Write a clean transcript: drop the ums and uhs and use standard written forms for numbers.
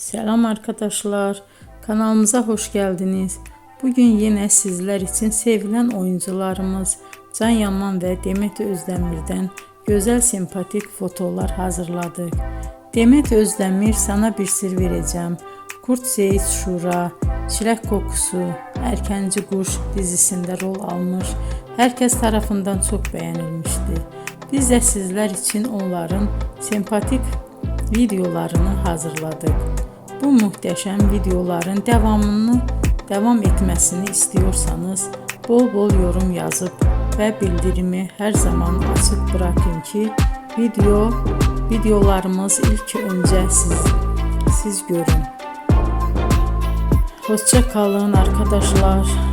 Selam arkadaşlar, kanalımıza hoş geldiniz. Bugün yine sizler için sevilen oyuncularımız Can Yaman ve Demet Özdemir'den güzel sempatik fotolar hazırladık. Demet Özdemir Sana Bir Sır Vereceğim, Kurt Seyit Şura, Çilek Kokusu, Erkenci Kuş dizisinde rol almış. Herkes tarafından çok beğenilmişti. Biz de sizler için onların sempatik videolarını hazırladık. Bu muhteşem videoların devam etmesini istiyorsanız bol bol yorum yazıp ve bildirimi her zaman açık bırakın ki videolarımız ilk önce siz görün. Hoşça kalın arkadaşlar.